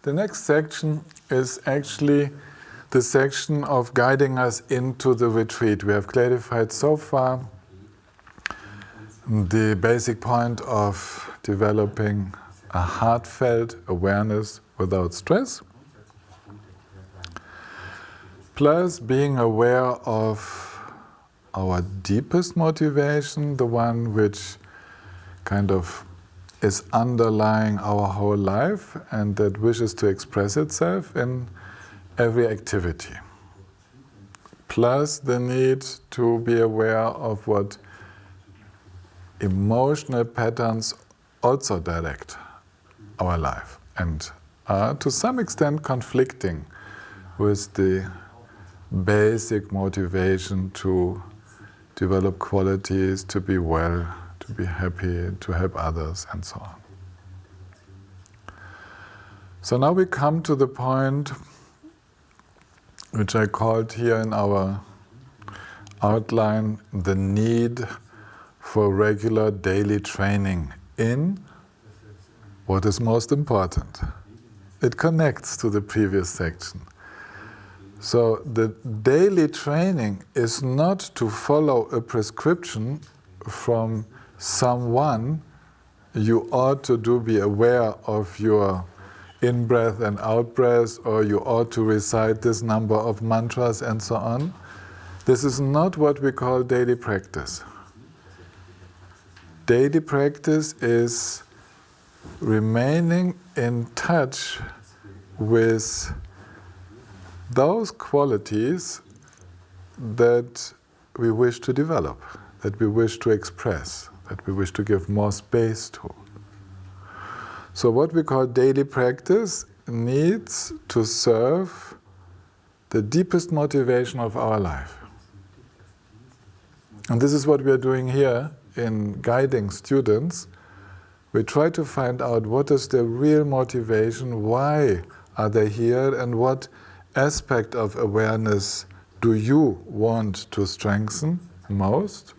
The next section is actually the section of guiding us into the retreat. We have clarified so far the basic point of developing a heartfelt awareness without stress, plus being aware of our deepest motivation, the one which kind of is underlying our whole life and that wishes to express itself in every activity. Plus the need to be aware of what emotional patterns also direct our life and are to some extent conflicting with the basic motivation to develop qualities, to be well, to be happy, to help others, and so on. So now we come to the point which I called here in our outline the need for regular daily training in what is most important. It connects to the previous section. So the daily training is not to follow a prescription from someone. You ought to be aware of your in-breath and out-breath, or you ought to recite this number of mantras and so on. This is not what we call daily practice. Daily practice is remaining in touch with those qualities that we wish to develop, that we wish to express, that we wish to give more space to. So what we call daily practice needs to serve the deepest motivation of our life. And this is what we are doing here in guiding students. We try to find out what is the real motivation, why are they here, and what aspect of awareness do you want to strengthen most?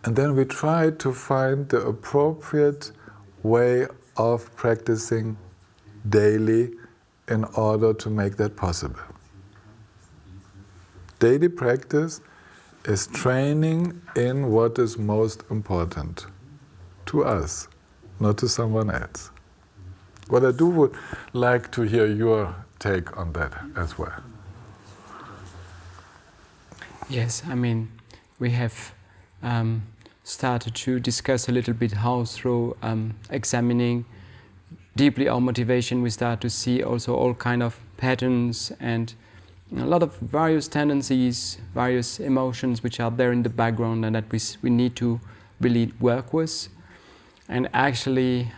And then we try to find the appropriate way of practicing daily in order to make that possible. Daily practice is training in what is most important to us, not to someone else. But I would like to hear your take on that as well. Yes, I mean, we have started to discuss a little bit how through examining deeply our motivation we start to see also all kind of patterns and a lot of various tendencies, various emotions which are there in the background and that we need to really work with. And actually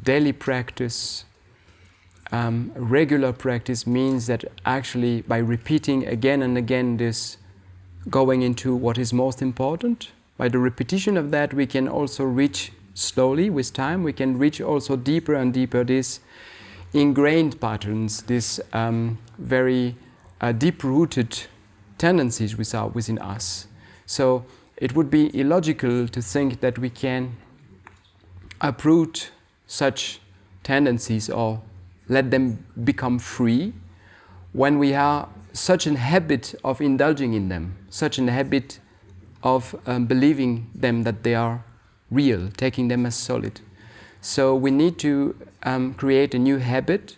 daily practice, regular practice means that actually by repeating again and again this going into what is most important, by the repetition of that we can also reach slowly with time, we can reach also deeper and deeper these ingrained patterns, these very deep-rooted tendencies within us. So it would be illogical to think that we can uproot such tendencies or let them become free when we are such a habit of indulging in them, such a habit of believing them that they are real, taking them as solid. So we need to create a new habit,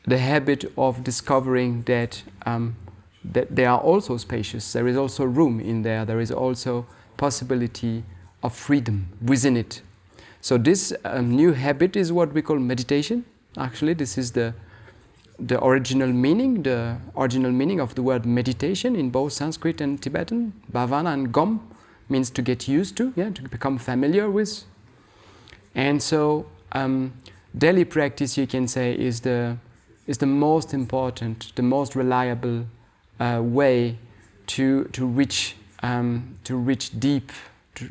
the habit of discovering that they are also spacious, there is also room in there is also possibility of freedom within it. So this new habit is what we call meditation. Actually, this is the original meaning of the word meditation in both Sanskrit and Tibetan. Bhavana and Gom means to get used to, to become familiar with. And so daily practice, you can say, is the most important, the most reliable way to reach deep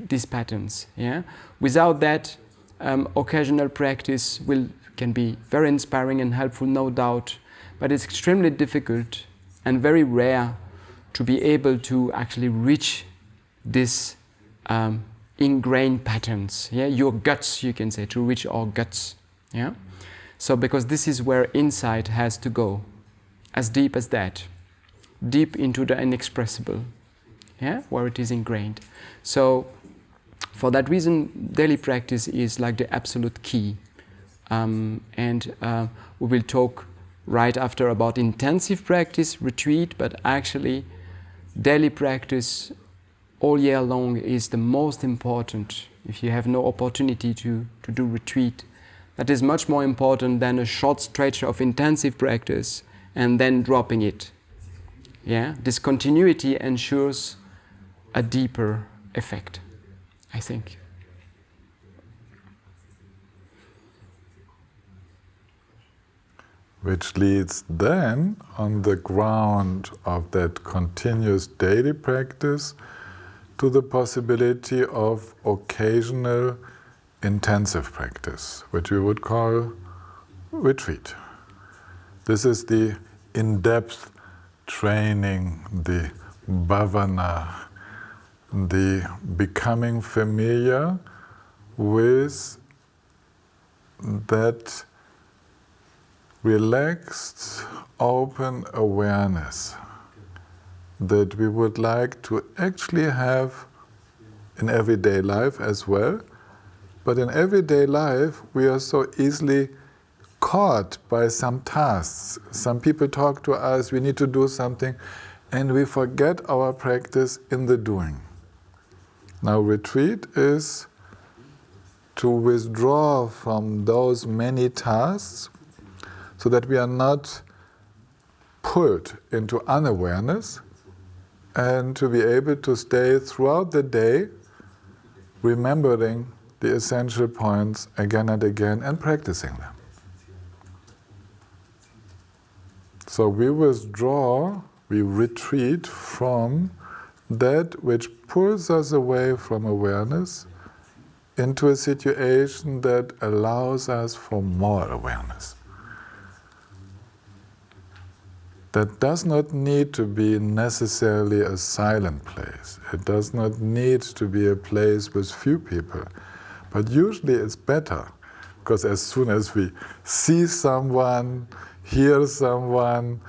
these patterns. Yeah? Without that, occasional practice can be very inspiring and helpful, no doubt, but it's extremely difficult and very rare to be able to actually reach this ingrained patterns. Yeah, your guts, you can say, to reach our guts. Yeah. So because this is where insight has to go, as deep as that, deep into the inexpressible, yeah, where it is ingrained. So for that reason, daily practice is like the absolute key. And we will talk right after about intensive practice, retreat, but actually daily practice all year long is the most important. If you have no opportunity to do retreat, that is much more important than a short stretch of intensive practice and then dropping it. Yeah, this continuity ensures a deeper effect, I think. Which leads then, on the ground of that continuous daily practice, to the possibility of occasional intensive practice, which we would call retreat. This is the in-depth training, the bhavana, the becoming familiar with that relaxed, open awareness that we would like to actually have in everyday life as well. But in everyday life, we are so easily caught by some tasks. Some people talk to us, we need to do something, and we forget our practice in the doing. Now, retreat is to withdraw from those many tasks so that we are not pulled into unawareness, and to be able to stay throughout the day remembering the essential points again and again and practicing them. So we withdraw, we retreat from that which pulls us away from awareness into a situation that allows us for more awareness. That does not need to be necessarily a silent place. It does not need to be a place with few people. But usually it's better, because as soon as we see someone, hear someone,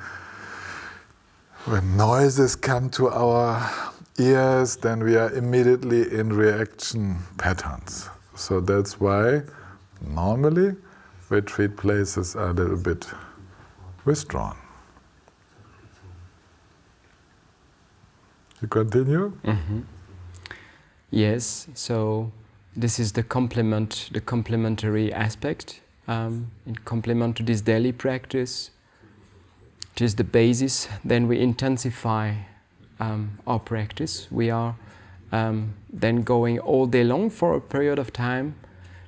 when noises come to our ears, then we are immediately in reaction patterns. So that's why normally retreat places are a little bit withdrawn. You continue? Mm-hmm. Yes, so this is the complementary aspect, in complement to this daily practice, which is the basis. Then we intensify our practice. We are then going all day long for a period of time,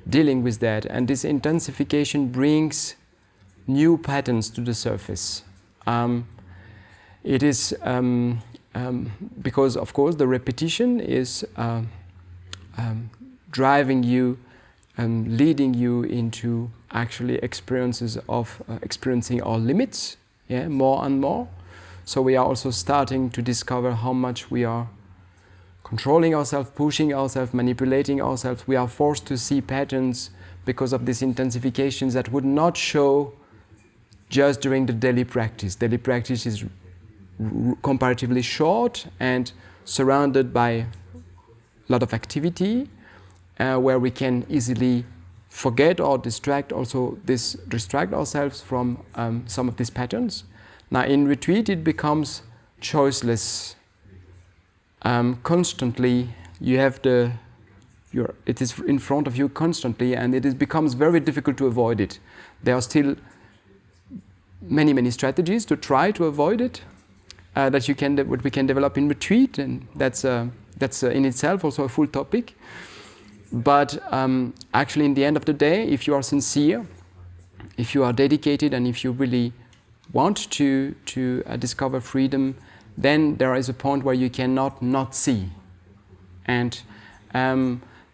dealing with that. And this intensification brings new patterns to the surface. It is because, of course, the repetition is driving you and leading you into actually experiences of experiencing our limits, yeah, more and more. So we are also starting to discover how much we are controlling ourselves, pushing ourselves, manipulating ourselves. We are forced to see patterns because of this intensification that would not show just during the daily practice. Daily practice is comparatively short and surrounded by a lot of activity, where we can easily forget or distract ourselves from some of these patterns. Now in retreat it becomes choiceless. Constantly you have it is in front of you constantly, and it becomes very difficult to avoid it. There are still many strategies to try to avoid it, that what we can develop in retreat, and that's in itself also a full topic. But actually, in the end of the day, if you are sincere, if you are dedicated, and if you really want to discover freedom, then there is a point where you cannot not see, and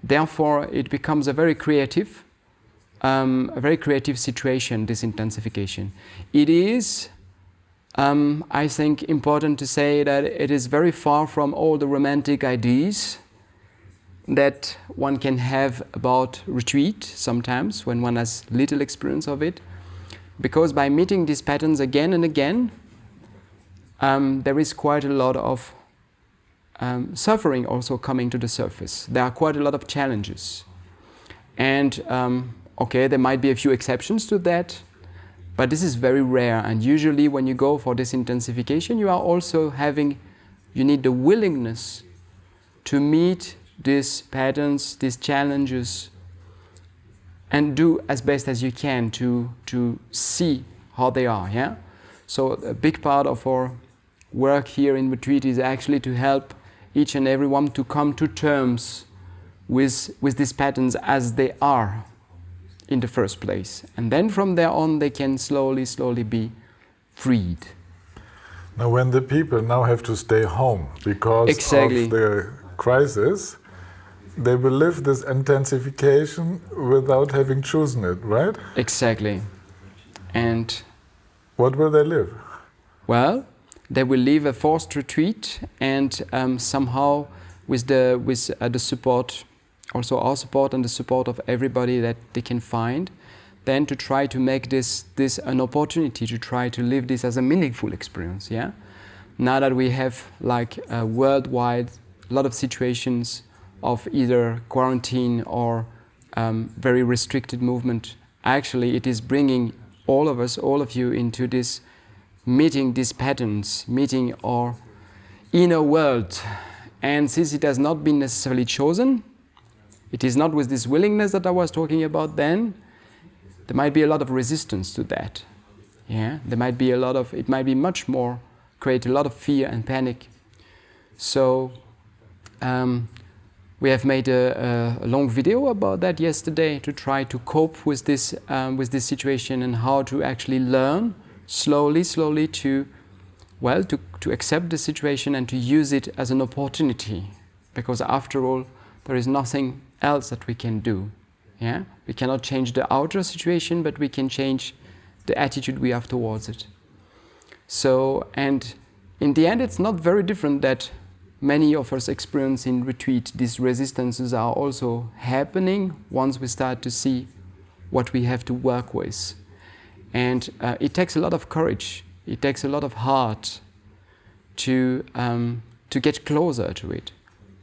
therefore it becomes a very creative situation. This intensification. It is. I think important to say that it is very far from all the romantic ideas that one can have about retreat sometimes when one has little experience of it. Because by meeting these patterns again and again, there is quite a lot of suffering also coming to the surface. There are quite a lot of challenges. And okay, there might be a few exceptions to that, but this is very rare. And usually when you go for this intensification, you need the willingness to meet these patterns, these challenges, and do as best as you can to see how they are. Yeah. So a big part of our work here in retreat is actually to help each and everyone to come to terms with these patterns as they are in the first place. And then from there on, they can slowly be freed. Now, when the people now have to stay home because of the crisis, they will live this intensification without having chosen it, right? Exactly. And what will they live? Well, they will live a forced retreat, and somehow with the support, also our support and the support of everybody that they can find, then to try to make this an opportunity to try to live this as a meaningful experience. Yeah. Now that we have like worldwide a lot of situations of either quarantine or very restricted movement, actually it is bringing all of us, all of you, into this meeting these patterns, meeting our inner world. And since it has not been necessarily chosen, it is not with this willingness that I was talking about then, there might be a lot of resistance to that. Yeah, there might be it might be much more, create a lot of fear and panic. So we have made a long video about that yesterday to try to cope with this situation and how to actually learn slowly to accept the situation and to use it as an opportunity, because after all there is nothing else that we can do. Yeah, we cannot change the outer situation, but we can change the attitude we have towards it. So, and in the end, it's not very different that many of us experience in retreat. These resistances are also happening once we start to see what we have to work with. And it takes a lot of courage, it takes a lot of heart to get closer to it.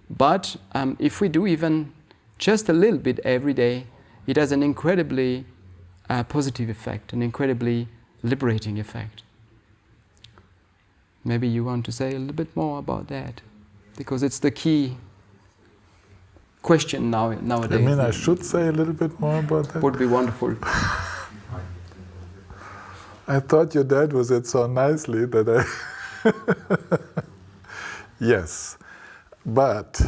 But if we do even just a little bit every day, it has an incredibly positive effect, an incredibly liberating effect. Maybe you want to say a little bit more about that, because it's the key question nowadays. You mean I should say a little bit more about that? Would be wonderful. I thought your dad was it so nicely that I... Yes, but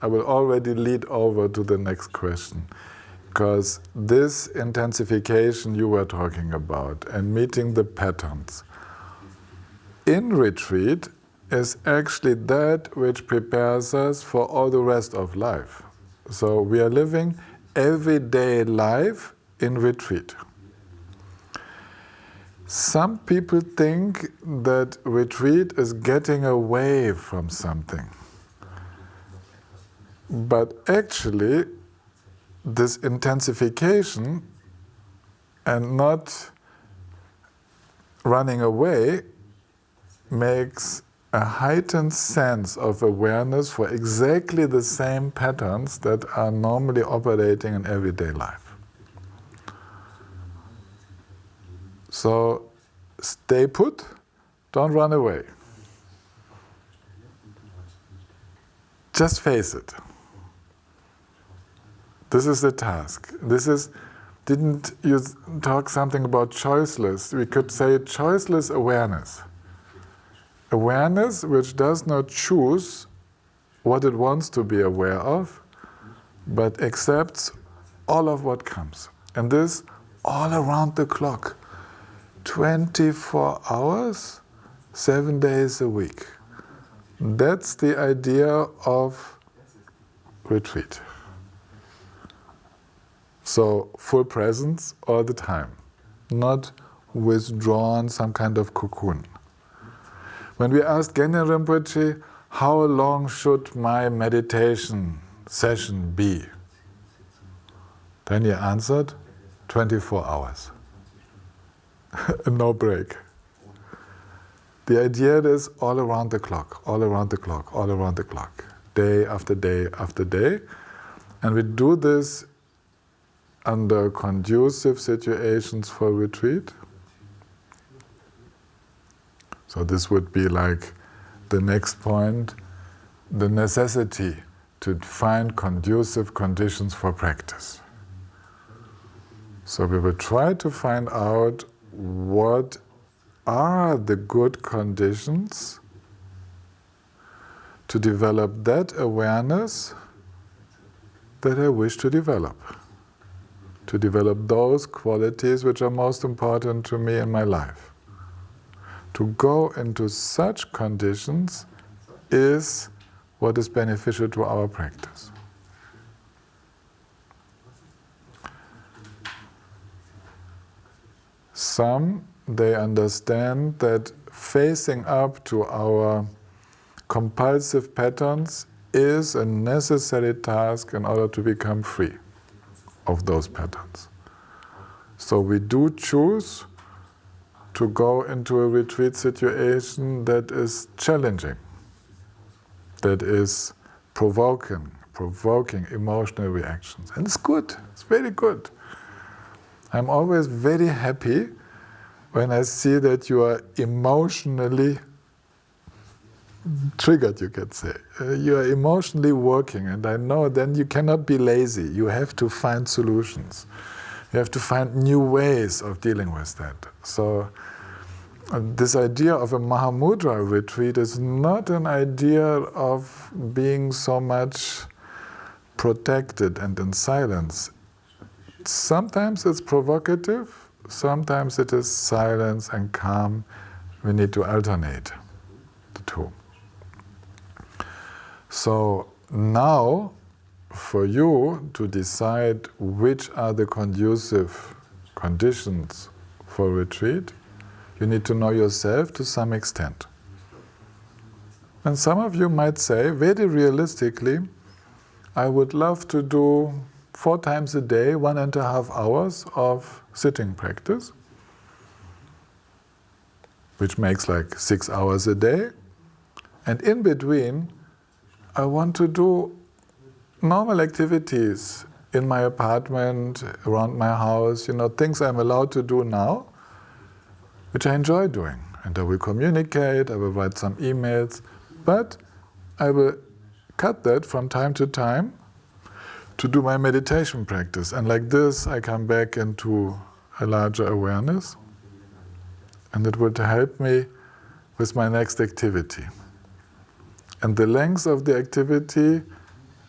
I will already lead over to the next question, because this intensification you were talking about and meeting the patterns in retreat is actually that which prepares us for all the rest of life. So we are living everyday life in retreat. Some people think that retreat is getting away from something. But actually, this intensification and not running away makes a heightened sense of awareness for exactly the same patterns that are normally operating in everyday life. So stay put, don't run away. Just face it. This is the task. Didn't you talk something about choiceless? We could say choiceless awareness. Awareness which does not choose what it wants to be aware of, but accepts all of what comes. And this all around the clock. 24 hours, 7 days a week. That's the idea of retreat. So full presence all the time, not withdrawn, some kind of cocoon. When we asked Genyen Rinpoche, how long should my meditation session be? Then he answered, 24 hours. and no break. The idea is all around the clock, all around the clock, all around the clock, day after day after day. And we do this under conducive situations for retreat. So this would be like the next point, the necessity to find conducive conditions for practice. So we will try to find out what are the good conditions to develop that awareness that I wish to develop those qualities which are most important to me in my life. To go into such conditions is what is beneficial to our practice. Some, they understand that facing up to our compulsive patterns is a necessary task in order to become free of those patterns. So we do choose to go into a retreat situation that is challenging, that is provoking emotional reactions. And it's good, it's very good. I'm always very happy when I see that you are emotionally triggered, you could say. You are emotionally working, and I know then you cannot be lazy. You have to find solutions. You have to find new ways of dealing with that. So this idea of a Mahamudra retreat is not an idea of being so much protected and in silence. Sometimes it's provocative, sometimes it is silence and calm. We need to alternate the two. So now, for you to decide which are the conducive conditions for retreat, you need to know yourself to some extent. And some of you might say, very realistically, I would love to do 4 times a day, 1.5 hours of sitting practice, which makes like 6 hours a day. And in between, I want to do normal activities in my apartment, around my house, things I'm allowed to do now, which I enjoy doing. And I will communicate, I will write some emails, but I will cut that from time to time to do my meditation practice. And like this, I come back into a larger awareness, and it would help me with my next activity. And the length of the activity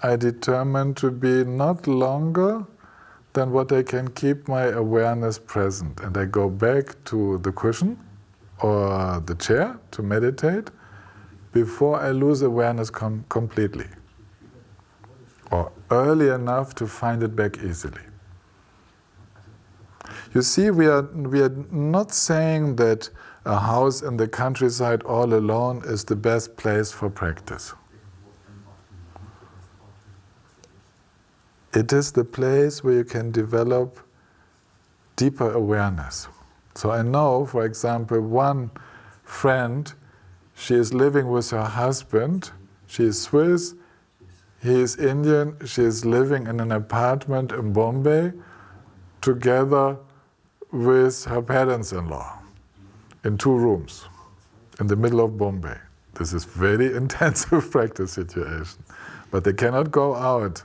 I determine to be not longer than what I can keep my awareness present. And I go back to the cushion or the chair to meditate before I lose awareness completely, or early enough to find it back easily. You see, we are not saying that a house in the countryside all alone is the best place for practice. It is the place where you can develop deeper awareness. So I know, for example, one friend, she is living with her husband, she is Swiss, he is Indian, she is living in an apartment in Bombay together with her parents-in-law in 2 rooms in the middle of Bombay. This is very intensive practice situation, but they cannot go out.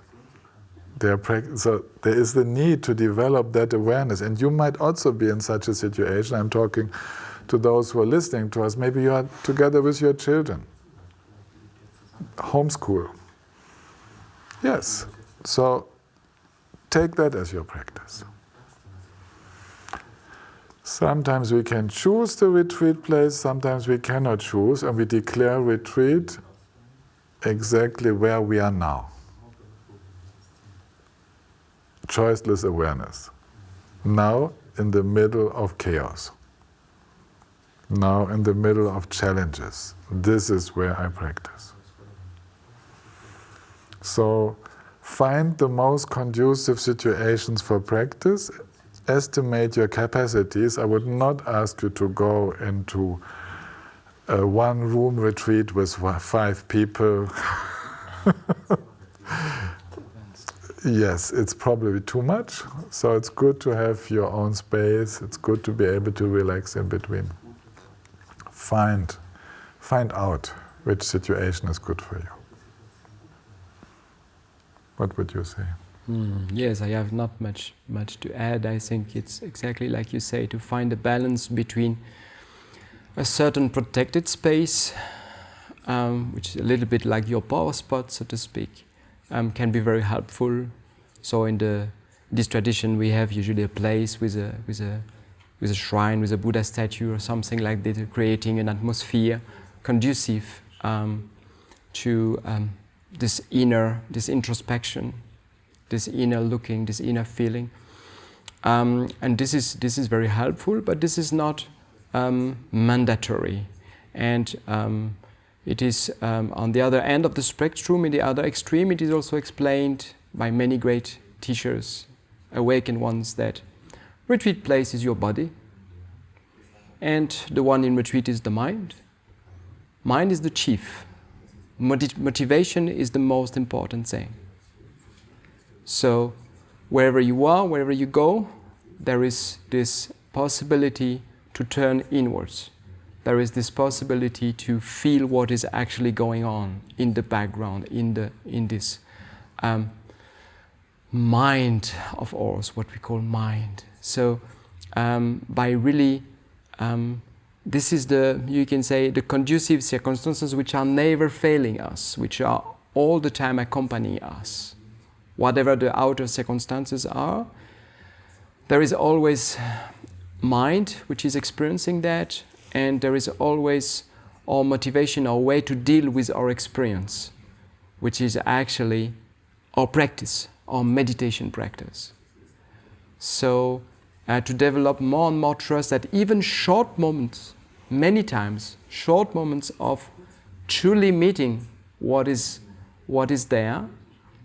So there is the need to develop that awareness, and you might also be in such a situation. I'm talking to those who are listening to us. Maybe you are together with your children. Homeschool. Yes. So take that as your practice. Sometimes we can choose the retreat place, sometimes we cannot choose, and we declare retreat exactly where we are now. Choiceless awareness. Now in the middle of chaos. Now in the middle of challenges. This is where I practice. So find the most conducive situations for practice estimate your capacities, I would not ask you to go into a one-room retreat with 5 people. Yes, it's probably too much. So it's good to have your own space. It's good to be able to relax in between. Find out which situation is good for you. What would you say? Yes, I have not much to add. I think it's exactly like you say, to find a balance between a certain protected space, which is a little bit like your power spot, so to speak, can be very helpful. So in this tradition, we have usually a place with a shrine, with a Buddha statue or something like that, creating an atmosphere conducive to this introspection, this inner looking, this inner feeling, and this is very helpful. But this is not mandatory, and it is on the other end of the spectrum, in the other extreme. It is also explained by many great teachers, awakened ones, that retreat place is your body, and the one in retreat is the mind. Mind is the chief. Motivation is the most important thing. So wherever you are, wherever you go, there is this possibility to turn inwards. There is this possibility to feel what is actually going on in the background, in this mind of ours, what we call mind. So by really, this is you can say, the conducive circumstances which are never failing us, which are all the time accompanying us. Whatever the outer circumstances are, there is always mind which is experiencing that, and there is always our motivation, our way to deal with our experience, which is actually our practice, our meditation practice. So to develop more and more trust that even short moments, many times, short moments of truly meeting what is there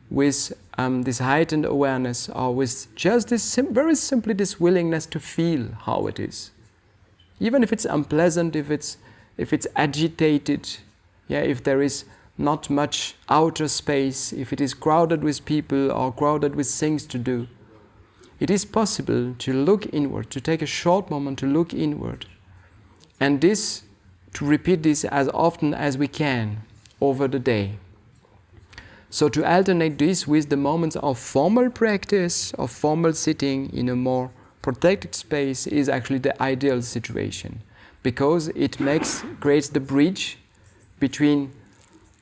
with this heightened awareness, or with just this very simply this willingness to feel how it is. Even if it's unpleasant, if it's agitated, if there is not much outer space, if it is crowded with people or crowded with things to do, it is possible to look inward, to take a short moment to look inward, and to repeat this as often as we can over the day. So to alternate this with the moments of formal practice, of formal sitting in a more protected space, is actually the ideal situation, because it creates the bridge between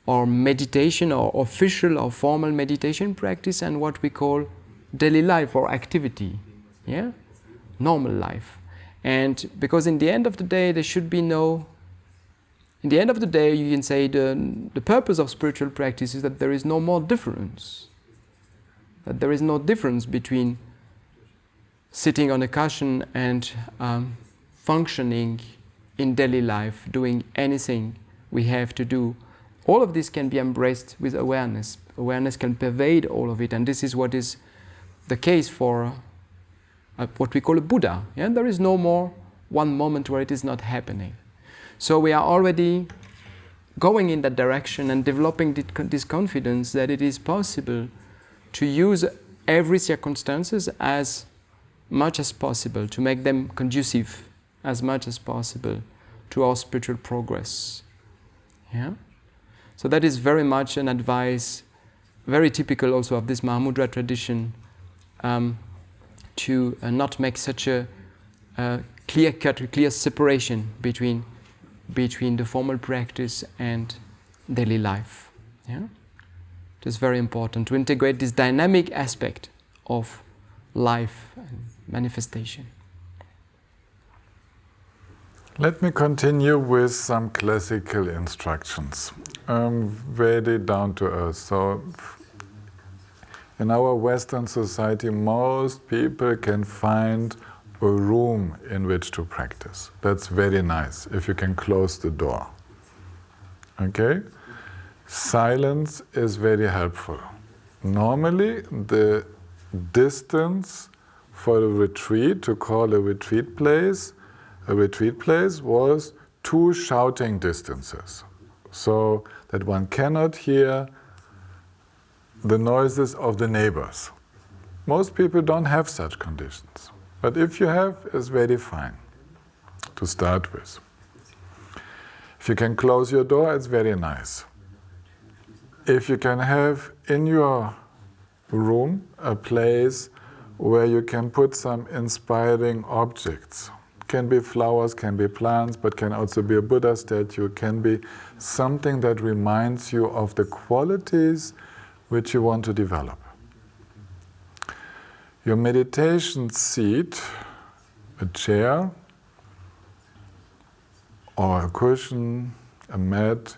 our meditation, or official or formal meditation practice, and what we call daily life or activity, normal life. And because in the end of the day, there should be in the end of the day, you can say the purpose of spiritual practice is that there is no more difference. That there is no difference between sitting on a cushion and functioning in daily life, doing anything we have to do. All of this can be embraced with awareness. Awareness can pervade all of it, and this is what is the case for what we call a Buddha. There is no more one moment where it is not happening. So we are already going in that direction and developing this confidence that it is possible to use every circumstances as much as possible, to make them conducive as much as possible to our spiritual progress. So that is very much an advice, very typical also of this Mahamudra tradition, to not make such a clear separation between the formal practice and daily life. It is very important to integrate this dynamic aspect of life and manifestation. Let me continue with some classical instructions, very down to earth. So in our Western society, most people can find a room in which to practice. That's very nice, if you can close the door. Okay? Silence is very helpful. Normally, the distance for a retreat, to call a retreat place was 2 shouting distances, so that one cannot hear the noises of the neighbors. Most people don't have such conditions, but if you have, it's very fine to start with. If you can close your door, it's very nice. If you can have in your room a place where you can put some inspiring objects. Can be flowers, can be plants, but can also be a Buddha statue, can be something that reminds you of the qualities which you want to develop. Your meditation seat, a chair, or a cushion, a mat,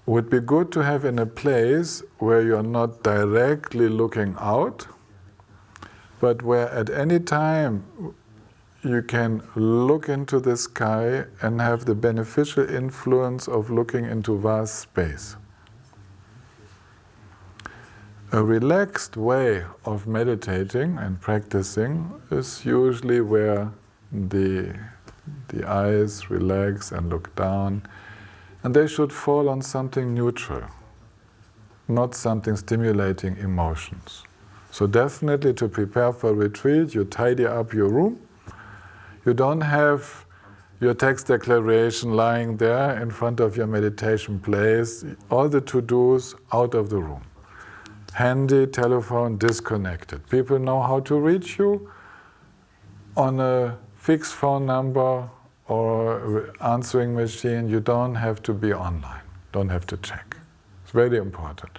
would be good to have in a place where you're not directly looking out, but where at any time you can look into the sky and have the beneficial influence of looking into vast space. A relaxed way of meditating and practicing is usually where the eyes relax and look down, and they should fall on something neutral, not something stimulating emotions. So definitely to prepare for a retreat, you tidy up your room. You don't have your text declaration lying there in front of your meditation place, all the to-dos out of the room. Handy, telephone, disconnected. People know how to reach you on a fixed phone number or answering machine. You don't have to be online, don't have to check. It's very important.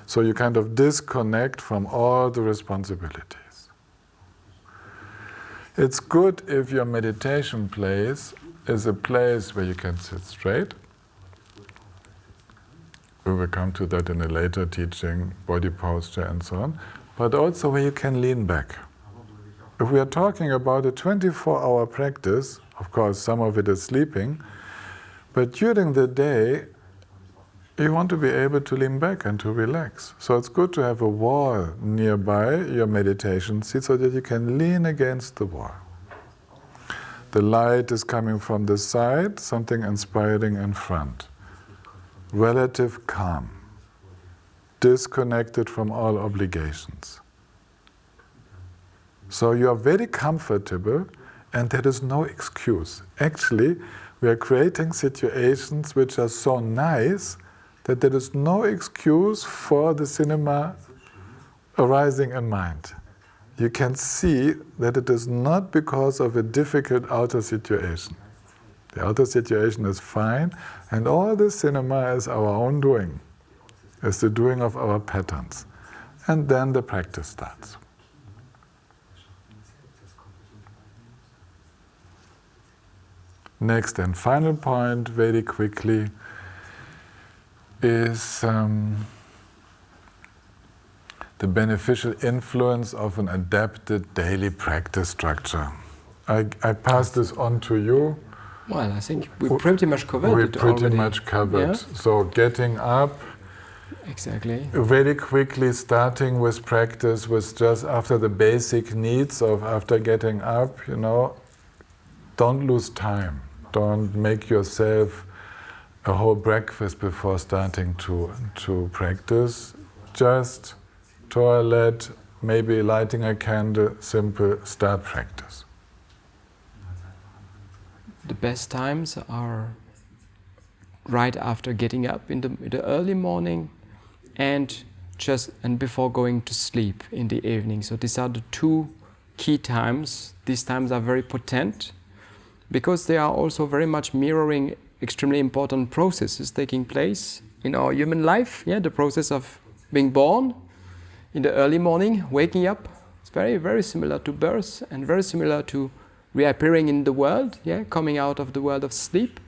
So you kind of disconnect from all the responsibilities. It's good if your meditation place is a place where you can sit straight. We will come to that in a later teaching, body posture and so on, but also where you can lean back. If we are talking about a 24-hour practice, of course some of it is sleeping, but during the day you want to be able to lean back and to relax. So it's good to have a wall nearby your meditation seat so that you can lean against the wall. The light is coming from the side, something inspiring in front. Relative calm, disconnected from all obligations. So you are very comfortable and there is no excuse. Actually, we are creating situations which are so nice that there is no excuse for the cinema arising in mind. You can see that it is not because of a difficult outer situation. The outer situation is fine, and all the cinema is our own doing. It's the doing of our patterns. And then the practice starts. Next and final point, very quickly, is the beneficial influence of an adapted daily practice structure. I pass this on to you. Well, I think we pretty much covered it We pretty already. much covered. Yeah? So getting up, Exactly. very quickly starting with practice with just after the basic needs of after getting up, don't lose time. Don't make yourself a whole breakfast before starting to practice. Just toilet, maybe lighting a candle, simple start practice. The best times are right after getting up in the early morning and before going to sleep in the evening. So these are the 2 key times. These times are very potent because they are also very much mirroring extremely important processes taking place in our human life. Yeah, the process of being born in the early morning, waking up. It's very, very similar to birth and very similar to reappearing in the world, coming out of the world of sleep.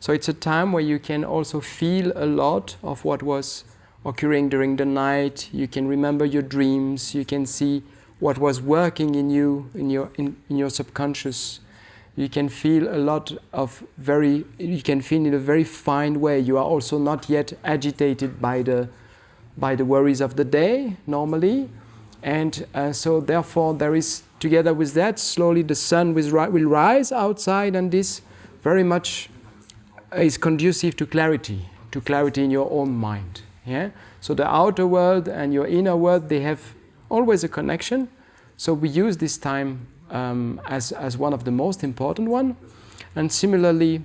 So it's a time where you can also feel a lot of what was occurring during the night. You can remember your dreams. You can see what was working in you, in your subconscious. You can feel a lot of you can feel in a very fine way. You are also not yet agitated by the worries of the day normally. And so therefore there is, together with that, slowly the sun will rise outside, and this very much is conducive to clarity in your own mind. Yeah? So the outer world and your inner world, they have always a connection. So we use this time as one of the most important one. And similarly,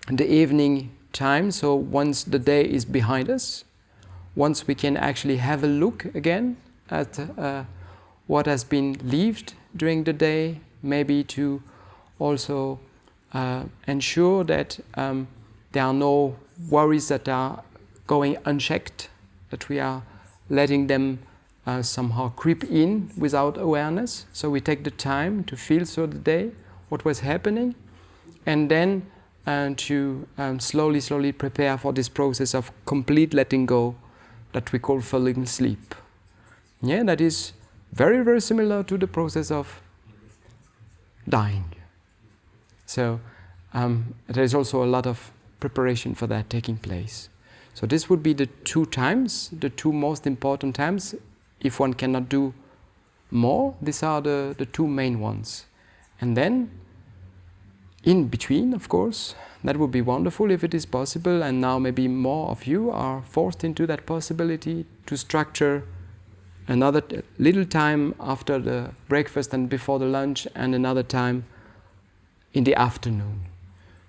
the evening time, so once the day is behind us, once we can actually have a look again at what has been lived during the day, maybe to also ensure that there are no worries that are going unchecked, that we are letting them somehow creep in without awareness. So we take the time to feel through the day what was happening, and then to slowly prepare for this process of complete letting go that we call falling asleep. Yeah, that is very, very similar to the process of dying. So there is also a lot of preparation for that taking place. So this would be the two times, the two most important times. If one cannot do more, these are the two main ones. And then, in between, of course, that would be wonderful if it is possible, and now maybe more of you are forced into that possibility to structure another little time after the breakfast and before the lunch, and another time in the afternoon.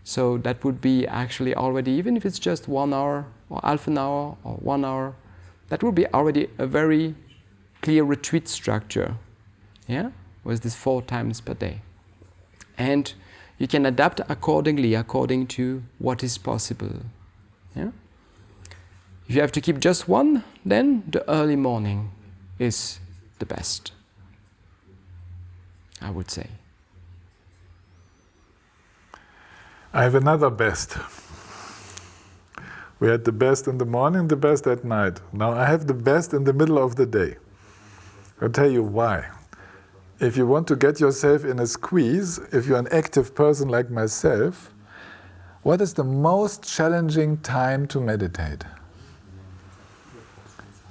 So that would be actually already, even if it's just 1 hour or half an hour or 1 hour, that would be already a very clear retreat structure, yeah, with this 4 times per day. And you can adapt accordingly, according to what is possible. Yeah? If you have to keep just one, then the early morning is the best, I would say. I have another best. We had the best in the morning, the best at night. Now I have the best in the middle of the day. I'll tell you why. If you want to get yourself in a squeeze, if you're an active person like myself, what is the most challenging time to meditate?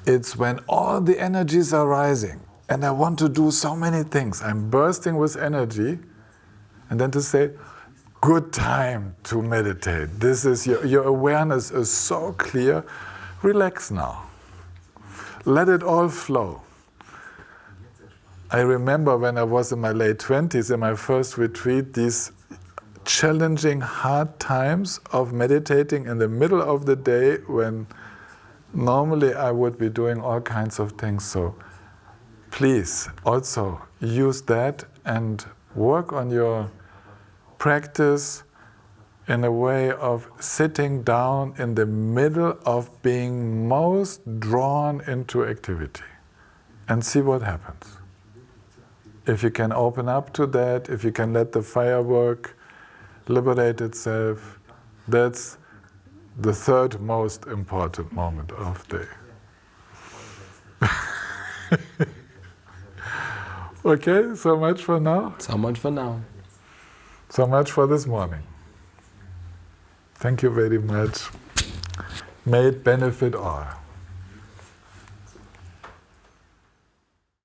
It's when all the energies are rising and I want to do so many things. I'm bursting with energy, and then to say, good time to meditate. This is your awareness is so clear. Relax now. Let it all flow. I remember when I was in my late 20s, in my first retreat, these challenging, hard times of meditating in the middle of the day when normally I would be doing all kinds of things. So please also use that and work on your practice in a way of sitting down in the middle of being most drawn into activity and see what happens. If you can open up to that, if you can let the firework liberate itself, that's the third most important moment of the day. Okay, so much for now. So much for now. So much for this morning. Thank you very much. May it benefit all.